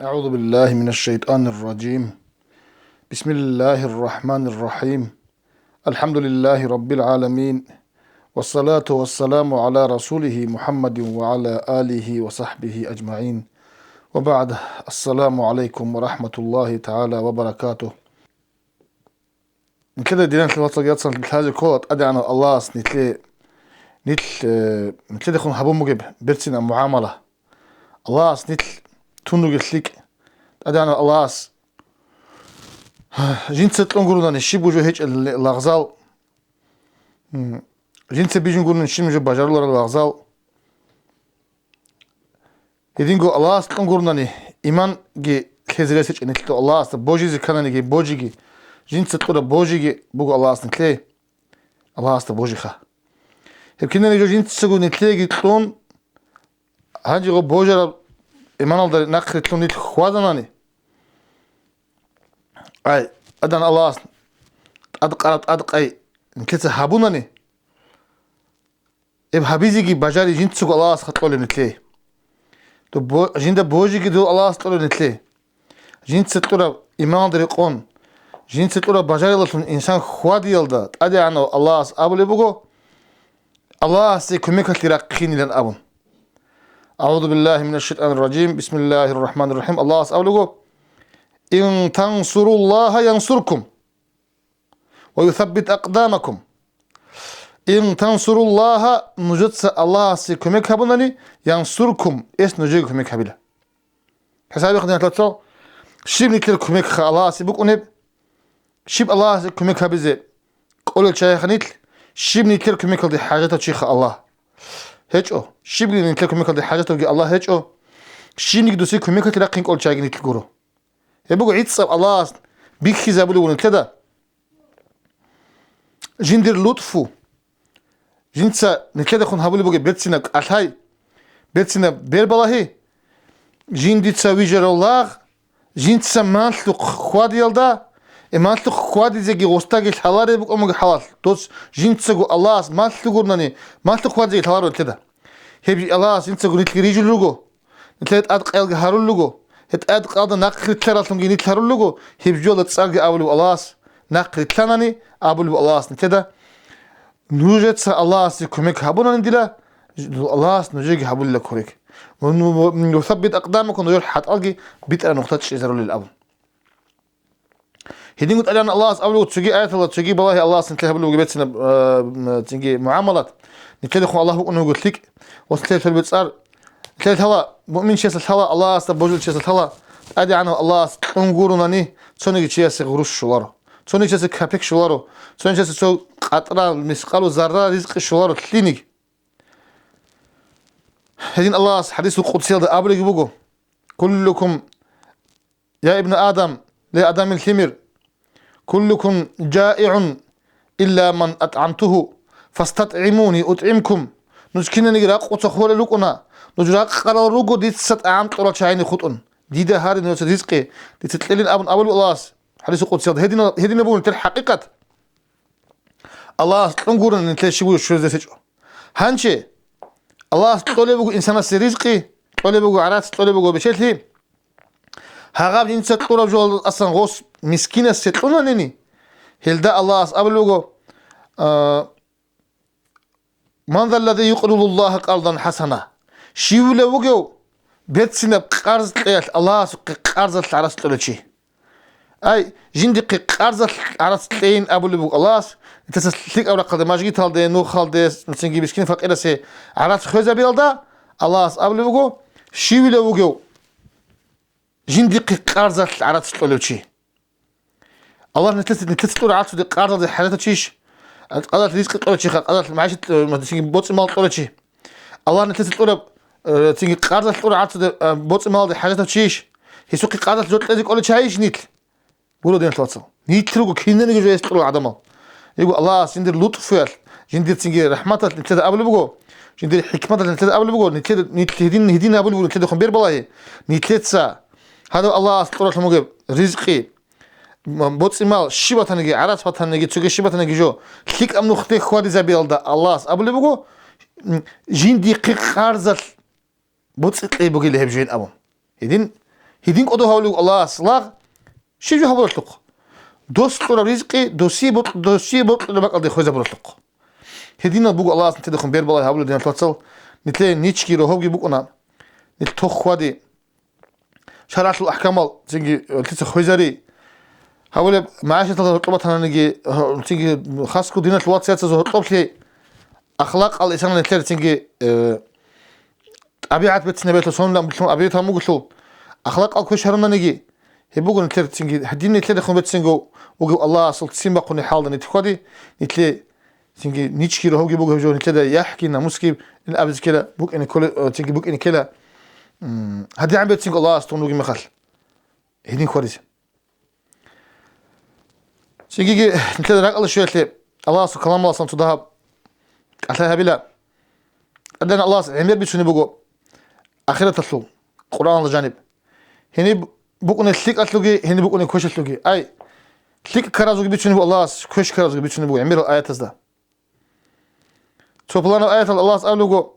أعوذ بالله من الشيطان الرجيم. بسم الله الرحمن الرحيم. الحمد لله رب العالمين، والصلاة والسلام على رسوله محمد وعلى آله وصحبه أجمعين، وبعد. السلام عليكم ورحمة الله تعالى وبركاته. من كده دينا الوقت يتصل بهذه الكود أدعنا الله نتلي نتلي دخون حبو مجيب برسنا معاملة الله نتل تونو قلتلك أدعنا الله جنسة تلونغرونا نشيبو جو هيج الأغزال جنسة بيجون قولنا نشيم جو بجارلور الأغزال يدينغو الله تلونغرونا ني إيمان جي كهزريسيج نتلو الله بوجي زي كانني جي بوجي جي جنسة تقول بوجي جي بوجو الله نتلي الله بوجي خا هبكينا نيجو جنسة جو نتلي جي تلون هاجي غو بوجر إيمان الله نقر تلون نتل خوازناني أي أدان الله أدق أي نكتة هابوناني إب هابيزيجي بجاري جنتسوق الله خطولي نتلي تو جندا بوجيجي دو الله خطولي نتلي جنت ستورا إيمان دريقون جنت ستورا بجاري لطن إنسان خوادي يلدا أدي عنو الله أبولي بوغو الله سيكميك تراقيني لن أبون. أعوذ بالله من الشيطان الرجيم. بسم الله الرحمن الرحيم. الله أبولي بوغو إن تنصروا الله ينصركم ويثبت أقدامكم. إن تنصروا الله نجدس الله سيكمك هبونني ينصركم إس نجيك كمك هبلا حسابي خدنا تلاتو شيب نكير كمك خا الله سيبوك أنب شيب الله سيكمك هبزي قول الشيخ نيتل شيب نكير كمك دي حاجته شيخ الله هيج أو شيب نكير كمك دي حاجته الله هيج أو شيب نكدو سيكمك تلاقين قول شيخ نيتل جورو يبقوا عيد صاب الله بيك زابلون كذا جندر لطفو جنسا نكذا خون هابولي بقى بيتسنا الهاي بيتسنا بيربلاهي جندي تسويجر الله جنسا مانتلو خوادي يلدا مانتلو خوادي زيجي غوستاجي الحلال بقى أمك حلال توس جنسا جو الله مانتلو قرناني مانتلو خوادي الحلال كذا هبي الله جنسا جو نتلريجو لوجو نتلت أدق إلج هارول لوجو هتأد قاضي نقل تلراتهم جيني تلرلوجو هبجول تسألج أبلو الله نقل تلاني أبلو الله كذا نوجد الله سيكمك هبونا ندلا الله نجيك هبول لك هريك ونثبت أقدامكم وير حت ألقي بيت أنا نقطة إزرار للأبو هدين قلت أنا الله أبلو تجي آية الله تجي بالله الله سنتله هبلو جبتنا تجي معاملات نتكلم خو الله أنه قلت لك وسنتله في البيت صار تلت هلا مؤمن شيء الهلا الله استبوجل شيء الهلا أدي عنه الله تنقولنا نيه تصنع شيء سغروش شلاره تصنع شيء كابك شلاره تصنع شيء سو قطرة مسقال وزرة رزق شلاره كلينيك هدين الله حديث القدسي هذا أبلغ بوجو كلكم يا ابن آدم لآدم الحمر كلكم جائع إلا من أطعمته فاستطعموني أطعمكم نسكننا نجرا قطخول لكنا نجرا قرار روجو ديت ست عام طلع شاين خطون ديدا هاري نوس رزقي ديت تلين أبن أول الله حديث القدسي هدينا بقول تل حقيقة الله تنقول إن تلشيبو شو زي سجوا هنشي الله تقولي بقول إنسان الرزقي تقولي بقول عرات تقولي بقول بشيء ليه هغاب إنسان طلع جو أصلا غوص مسكين الستونا نني هلدا الله أبل بقول من ذا الذي يقرض الله قرضا حسنا شيولا وجو بيتسنا قرض الله قرض العرس تلشي أي جندق قرض العرس تين أبو اللي بقول الله تسلك أوراق قدر ما جيت هالده نو خالده نسنجي بسكين فقير سه عرس خوزة بيلدا الله أبو اللي بقول شيولا وجو جندق قرض العرس تلشي الله نتسطور عرس قرض الحالات تشيش قدرت رزق طول شيء قدرت معيشة تيجي بوت مال طول شيء الله نتسل طول تيجي قدرت طول عرض بوت مال حاجات تشيش يسوق قدرت جوت لازم كل شيء نيت بقولوا دين ثلاثة نيت تلقوا كهنا نيجي جاي يسطول عدمه يقول الله سندر لطف فيل جندر تيجي رحمة نتلد قبل بقول جندر حكمة نتلد قبل بقول نتلد هدينا قبل بقول نتلد خبير بالله نتلد سا هذا الله طول المجيب رزقي بوت مال شيبة تنجي عرس بتنجي تسوق شيبة تنجي جو خيك أم نختي خوادي زبيل ده الله أبو لبقو جين دي قرزة بوت إيه بقول له بجين أبو يدين هدين قدو هولو الله أصلاغ شيء هو بلطق دوست طول رزقي دوسي بط لما قضي خوزة بلطق هدينا بوق الله أصلا تدخل بير بالله هولو دينا تلتصل نتلاقي نيتشكي روهوجي بوقنا نتوخ خوادي شرعت الأحكام تيجي تلتص خوزري هولو معاشة تطلبتها نجي تيجي خاصكو دينا الواتساب تزور طبلي أخلاق الإنسان نتلاقي تيجي أبيعت بيت سنبيت لصون لام بتلون أبيتها مو قلتلو أخلاق أكو شهرنا نجي هيبوغن نتلاقي تيجي هديني نتلاقي خون بيت سنجو وقو الله أصل تسيم بقوني حال نتخودي نتلاقي تيجي نيتشكي روهوجي بوق هجو نتلاقي يحكي ناموسكي إن أبز كلا بوك إن كل تيجي بوك إن كلا هدي عم بيت سنجو الله أصل نوجي مخال هدين كويس تيجي نتلاقي راك الله شوية تلاقي الله أصل كلام الله أصلا تذهب أتلاها بلا أدنا الله عمير بيشوني بوقو آخرة تسلو قرآن الجانب هني بوقنا الثليك أتلوجي هني بوقنا كوش أتلوجي أي ثليك كرازوجي بيشوني بوق الله كوش كرازوجي بيشوني بوق عمير الآيات تزدا توبلانا آيات الله أقولوا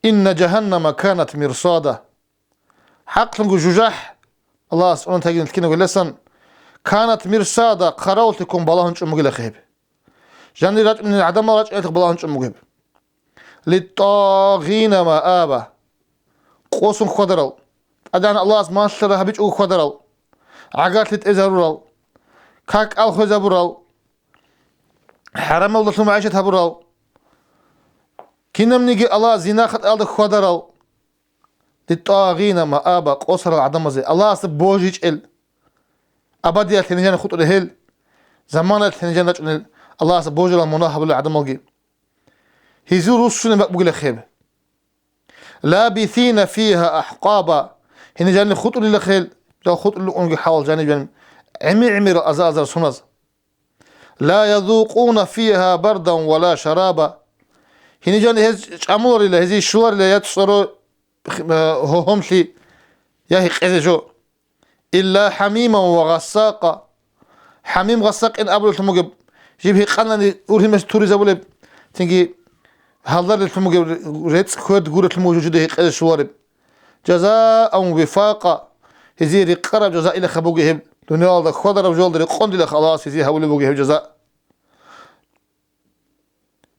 إن جهنم كانت مرصادة حق لنقول جوجاح الله سبحانه تاجين الكينا يقول لسن كانت مرصادة قراولتكم بلاهن شو مقيل خيب جاني راج من العدم راج أيتك بلاهن شو مقيل للطاغين مآبة قوسن خضرل أدانا الله ما شرها بيج أو خضرل عقات لتأزرل كاك الخوز برل حرام الله ثم عيشتها برل كنا منيجي الله زنا خد ألد خضرل للطاغين مآبة قوسر العدم زي الله سب بوجيج ال أبدي الثنجان خطو الهيل زمان الثنجان نجل الله سب بوجيج المناهب العدم الجي هزور رسول مقبول خيب لابثين فيها أحقابا هنا جاني خطو للخيل جا خطو اللي حاول جاني عمر أزازر سنز لا يذوقون فيها بردا ولا شرابا هنا جاني هز عمور إلى هذه الشوار اللي يتصروا همشي ياهي قزجو إلا حميما وغساقا حميم غساق إن أبلو المجب جيبه قلنا أورهم توري زبولب تنجي هالدار المجب ريتس كود جورة الموجودة هي قزج شوارب جزاء وفاقا هزي قرب جزاء إلى خبوجهم دنيا الله خضر وجول دري قند إلى خلاص هزي هول بوجهم جزاء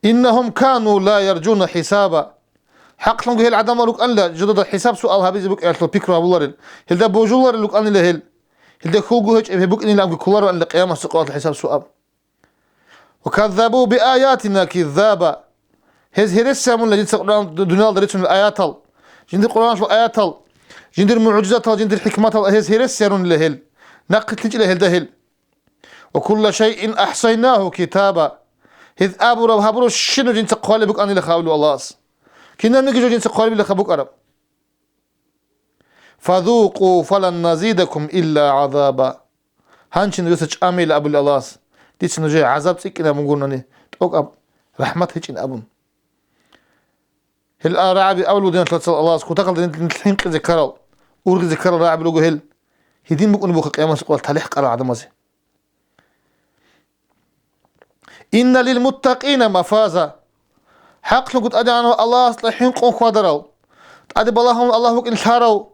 إنهم كانوا لا يرجون حسابا حق لهم هي العدم لوك أن لا جدد الحساب سؤال هذا بوك أهل بيكرا بولارين هل ده بوجولار لوك أن له هل ده خوجو هج بوك إني لام كولار أن القيامة سقوط الحساب سؤال وكذبوا بآياتنا كذابا هرسا من الذين سقطوا دنيا دريتهم الآيات جند القرآن شو آيات جند المعجزات جند الحكمات هرسا من له نقت لج له ده وكل شيء أحصيناه كتابا هذ أبو رب هبرو شنو جنس قال بك أن لخاول الله كنا نيجي جنس قال بك خبوك أرب فذوقوا فلن نزيدكم إلا عذابا هانشين يسج أميل أبو الله دي سنجي عذاب سكنا مقولني توك أب رحمة هيجين أبون هل أرعبي أول ودين تلتصل الله سكوتقل دين تلحينك ذكروا أورغ ذكروا راعب لوجو هل هدين بكون بوك قيامة سقوط تلحق قرع عدم زي إن للمتقين مفازا حق لقد أدعنا الله صلحين قوم قدروا أدب الله بك إنشاروا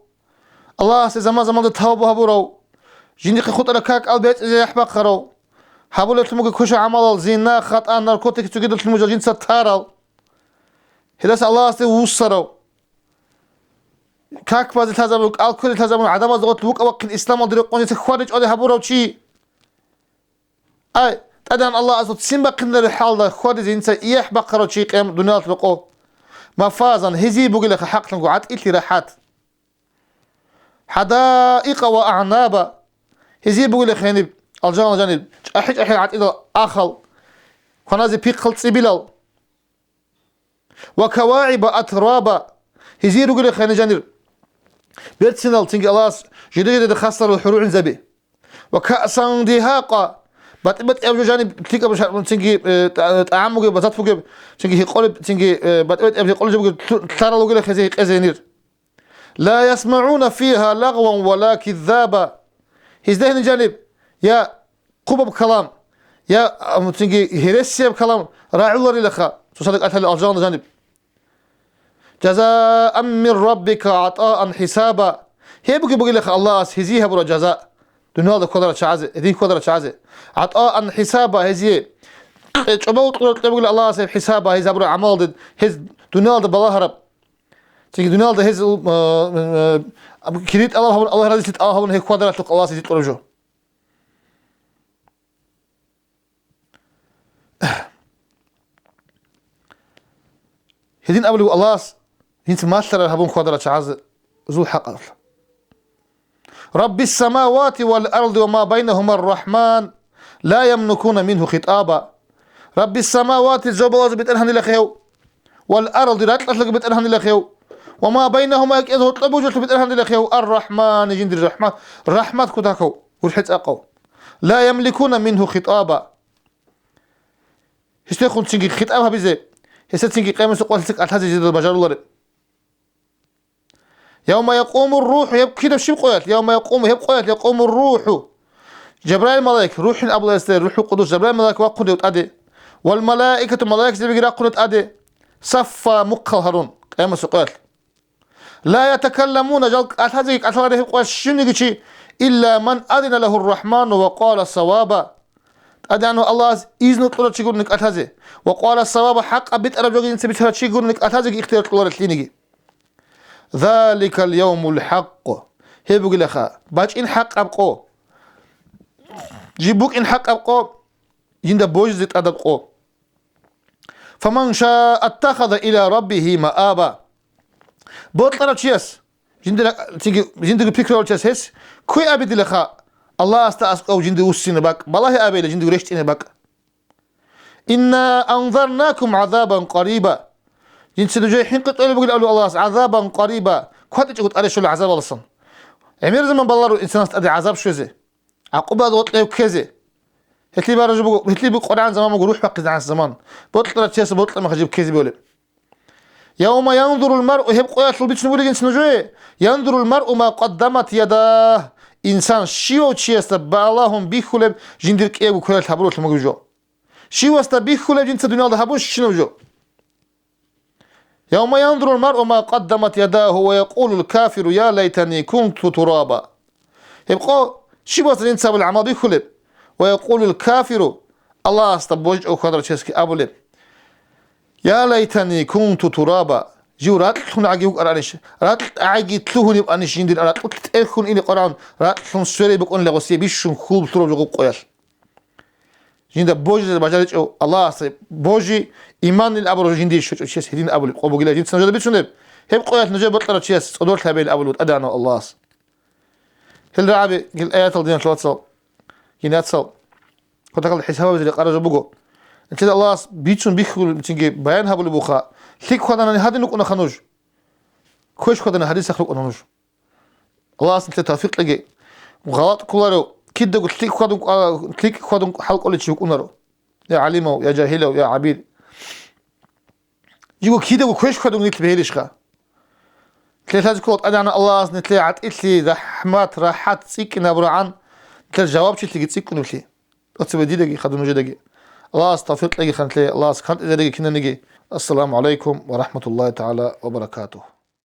الله زمان زمان تهوبوا هبوروا جندق خطر كاك البيت إذا يحبق خروا حبولة الموجة كوش عمل زنا خطأ ناركوتيك تجد الموجة جنس تاروا هلاس الله وصروا كاك باز التزامك الكل التزامك عدم ضغط لوك وقت الإسلام ودرقوني تخرج أده هبوروا شيء أي أدان الله أزود سين بقينا الحال ده خود زينسا إيح بقرة شيء قيام دنيا تلقوه مفازا هزي بقول لك حق نقعد إلتي راحات حدائق وأعنابا هزي بقول لك يعني الجانب جانب أحد عاد إلى آخر خنازي بيق خلص بلال وكواعب أترابا هزي بقول لك يعني جانب بيرتسنال تنجي الله جديد خاصة الحروع زبي وكأسا دهاقا بات أبجو جانب تيجي أبجو تيجي تعامل بزات فوق تيجي هي قلب تيجي بات أبجو قلب ترى لو قلنا خزي أزينير لا يسمعون فيها لغوا ولا كذابا هزدهن جانب يا قبب كلام يا تيجي هرسي بكلام راعي الله لخا تصدق أهل الأرجان جانب جزاء من ربك عطاء حسابا هي بقول لك الله هزيها برا جزاء دنيا ده قدرة شعزة هذه قدرة شعزة عطاء أن حسابها هزي تبغى تقول الله سيف حسابها هزي برا عمل ضد هز دنيا ده بالهرب تيجي دنيا ده هز كريت الله رضي ست هون هي قدرة الله سيد ترجو هدين قبل الله هنت ما ترى هبون قدرة شعزة ذو حق رب السماوات والأرض وما بينهما الرحمن لا يملكون منه خطابا رب السماوات الزوبلاز بتنهن لخيو والأرض راتلك بتنهن لخيو وما بينهما إذا طلبوا جلت بتنهن لخيو الرحمن جند الرحمن رحمة كتاكو والحت أقو لا يملكون منه خطابا هشتيخون تنجي خطابها بزي هستنجي قيمة سقوال سك أتهزي جد البجار الله يوم يقوم الروح يبكي ده شو قوات يوم يقوم يقوم الروح جبرائيل ملاك روح أبو يستر روح القدس جبرائيل ملاك وقود يتأدي والملائكة الملائكة زي بيجرا قود يتأدي صفا مقهرون قيام سقوات لا يتكلمون جل أتهزيك أتهزيك قوات إلا من أذن له الرحمن وقال الصواب أدي أنه الله إذن طلع شيء نك أتهزي وقال الصواب حق أبيت أرجوك إنسان بيشهد شيء نك أتهزيك اختيار طلع تليني ذلك اليوم الحق هي بقول لك باج إن حق أبقو جيبوك إن حق أبقو جند بوجزت أدبقو فمن شاء اتخذ إلى ربه مآبا بوطلع تشيس جند بيكرو تشيس هس كوي أبد لك الله استأسقو جند وسين باك بالله أبي جند ورشت إن باك إنا أنذرناكم عذابا قريبا جنس الجاي حين قلت بقول الله عذابا قريبا كنت تقول أنا شو العذاب أصلا عمير زمان بالله الإنسان أدي عذاب شو زي عقوبة دوت له كذا هتلي برجع هتلي بالقرآن زمان بقول روح بقى عن زمان بطلع تشيس بطلع ما خجيب كذا بيقول يوم ينظر المرء هب قوات لو بيتش نقول جنس الجاي ينظر المرء ما قدمت يداه إنسان شيو تشيس باللهم بيخلب جندك إيه وكلت حبروت لما جو شيو استبيخلب جنس الدنيا ده حبوش شنو جو يوم ينظر المرء ما قدمت يداه ويقول الكافر يا ليتني كنت ترابا يبقى شي بس الانسان بالعمل بيخلب ويقول الكافر الله استبوج او خضر تشسكي ابو لب يا ليتني كنت ترابا جو راتلون عجيو قرانش راتل عجي تلوهن يبقى نشين دين راتل تلخون اني قران راتلون سوري بكون لغسي بيشون خوب تراب جو قويل جندا بوجي بجالج او الله سي بوجي ايمان الابرو جندي شو شيس هدين ابو قبو قيل جنت سنجد بيتشنب هب قويت نجي بطلع شيس صدور تابع الابو ادانا الله هل رعبي قل ايات الدين ثلاثه يناتسو كنت قال حسابه زي قرا بوغو انت الله بيتشن بيخل بتنجي بيان هبل بوخا ليك خدنا هذا نكون خنوج كويش خدنا حديث اخلق نوج الله انت توفيق لقي وغلط كلارو كده قلت لك خدوا حلقه اللي تشوك نرو يا عليمه يا جاهله يا عبيد يقول كده كويش خدوا نكتب هيلش خا ثلاثه كود انا الله نتلي عطيت لي رحمات راحت سيكنا برعان تل جواب شي تلقي تسكنوا شي تصبدي دقي خدوا نجي الله استغفر لي خنت لي الله سكنت اذا دقي كنا نجي السلام عليكم ورحمه الله تعالى وبركاته